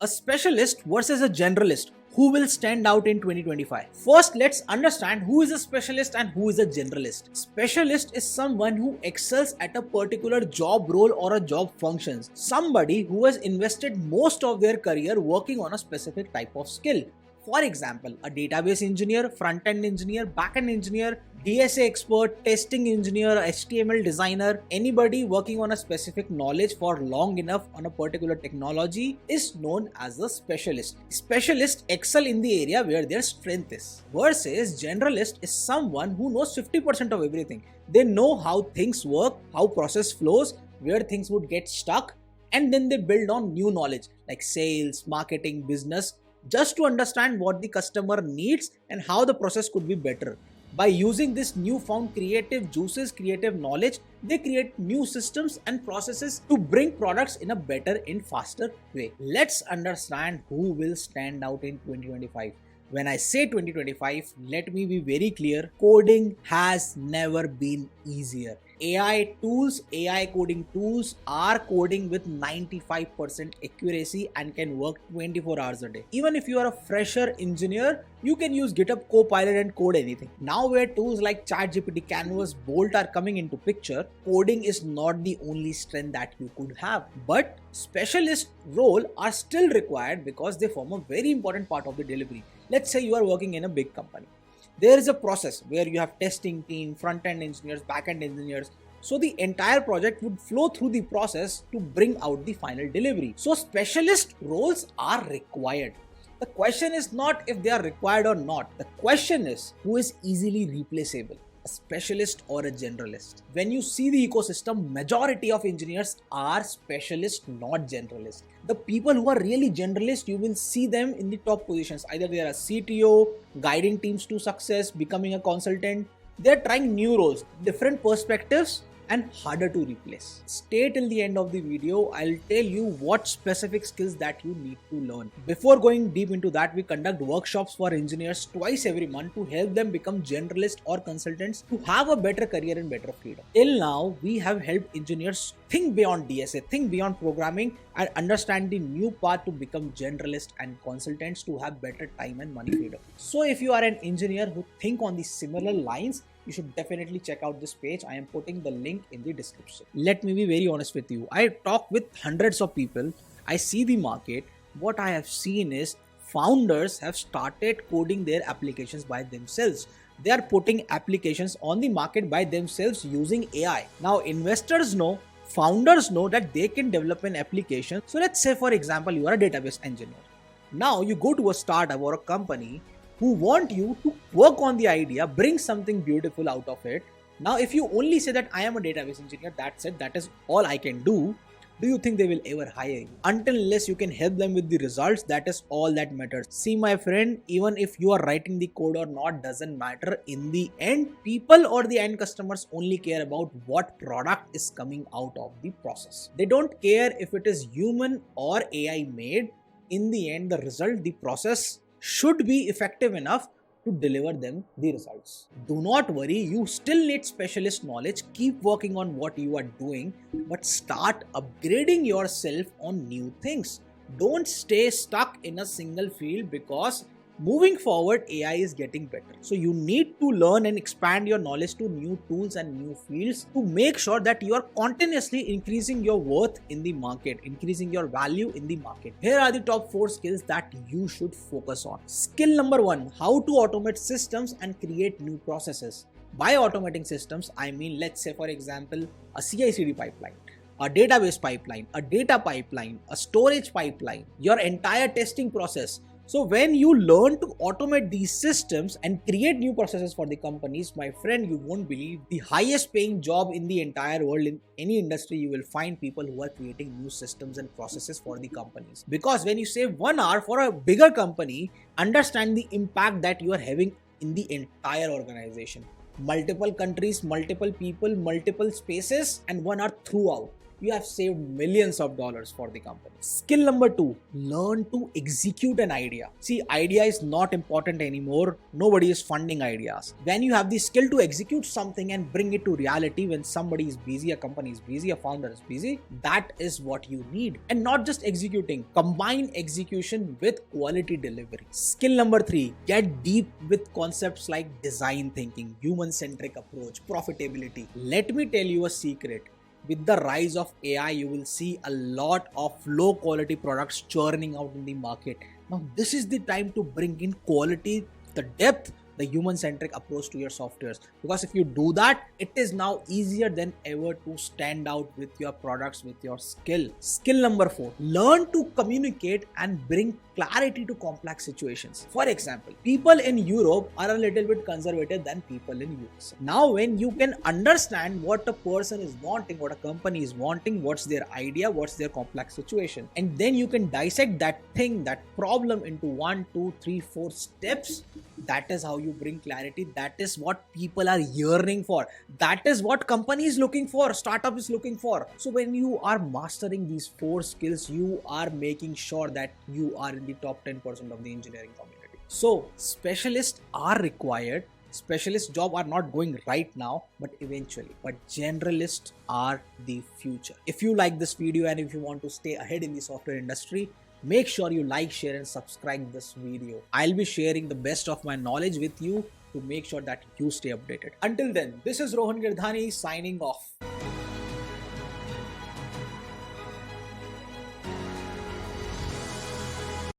A specialist versus a generalist. Who will stand out in 2025? First, let's understand who is a specialist and who is a generalist. Specialist is someone who excels at a particular job role or a job functions. Somebody who has invested most of their career working on a specific type of skill. For example, a database engineer, front-end engineer, back-end engineer, DSA expert, testing engineer, HTML designer, anybody working on a specific knowledge for long enough on a particular technology is known as a specialist. Specialists excel in the area where their strength is. Versus generalist is someone who knows 50% of everything. They know how things work, how process flows, where things would get stuck, and then they build on new knowledge like sales, marketing, business, just to understand what the customer needs and how the process could be better. By using this newfound creative juices, creative knowledge, they create new systems and processes to bring products in a better and faster way. Let's understand who will stand out in 2025. When I say 2025, let me be very clear, coding has never been easier. AI tools, AI coding tools are coding with 95% accuracy and can work 24 hours a day. Even if you are a fresher engineer, you can use GitHub Copilot and code anything. Now where tools like ChatGPT, Canvas, Bolt are coming into picture, coding is not the only strength that you could have. But specialist role are still required because they form a very important part of the delivery. Let's say you are working in a big company. There is a process where you have testing team, front-end engineers, back-end engineers. So the entire project would flow through the process to bring out the final delivery. So specialist roles are required. The question is not if they are required or not. The question is who is easily replaceable, a specialist or a generalist. When you see the ecosystem, majority of engineers are specialists, not generalists. The people who are really generalists, you will see them in the top positions. Either they are a CTO, guiding teams to success, becoming a consultant. They are trying new roles, different perspectives, and harder to replace. Stay till the end of the video. I'll tell you what specific skills that you need to learn. Before going deep into that, we conduct workshops for engineers twice every month to help them become generalists or consultants to have a better career and better freedom. Till now, we have helped engineers think beyond DSA, think beyond programming, and understand the new path to become generalists and consultants to have better time and money freedom. So if you are an engineer who think on the similar lines, you should definitely check out this page. I am putting the link in the description. Let me be very honest with you. I talk with hundreds of people. I see the market. What I have seen is founders have started coding their applications by themselves. They are putting applications on the market by themselves using AI. Now, investors know, founders know that they can develop an application. So let's say, for example, you are a database engineer. Now you go to a startup or a company who want you to work on the idea, bring something beautiful out of it. Now, if you only say that I am a database engineer, that's it, that is all I can do you think they will ever hire you? Until unless you can help them with the results, that is all that matters. See, my friend, even if you are writing the code or not, doesn't matter. In the end, people or the end customers only care about what product is coming out of the process. They don't care if it is human or AI made. In the end, the result, the process should be effective enough to deliver them the results. Do not worry, you still need specialist knowledge. Keep working on what you are doing, but start upgrading yourself on new things. Don't stay stuck in a single field because moving forward, AI is getting better. So you need to learn and expand your knowledge to new tools and new fields to make sure that you are continuously increasing your worth in the market, increasing your value in the market. Here are the top 4 skills that you should focus on. Skill number 1, how to automate systems and create new processes. By automating systems, I mean, let's say, for example, a CI/CD pipeline, a database pipeline, a data pipeline, a storage pipeline, your entire testing process. So when you learn to automate these systems and create new processes for the companies, my friend, you won't believe the highest paying job in the entire world. In any industry, you will find people who are creating new systems and processes for the companies. Because when you save 1 hour for a bigger company, understand the impact that you are having in the entire organization. Multiple countries, multiple people, multiple spaces, and 1 hour throughout. you have saved millions of dollars for the company. Skill number 2, learn to execute an idea. See, idea is not important anymore. Nobody is funding ideas. When you have the skill to execute something and bring it to reality, when somebody is busy, a company is busy, a founder is busy, that is what you need. And not just executing, combine execution with quality delivery. Skill number 3, get deep with concepts like design thinking, human-centric approach, profitability. Let me tell you a secret. With the rise of AI, you will see a lot of low quality products churning out in the market. Now, this is the time to bring in quality, the depth, the human-centric approach to your softwares. Because if you do that, it is now easier than ever to stand out with your products, with your skill. Skill number 4, learn to communicate and bring clarity to complex situations. For example, people in Europe are a little bit conservative than people in US. Now, when you can understand what a person is wanting, what a company is wanting, what's their idea, what's their complex situation, and then you can dissect that thing, that problem into 1, 2, 3, 4 steps, that is how you bring clarity. That is what people are yearning for. That is what company is looking for, startup is looking for. So when you are mastering these 4 skills, you are making sure that you are in the top 10% of the engineering community. So specialists are required. Specialist job are not going right now, but eventually. But generalists are the future. If you like this video and if you want to stay ahead in the software industry, make sure you like, share and subscribe this video. I'll be sharing the best of my knowledge with you to make sure that you stay updated. Until then, this is Rohan Girdhani signing off.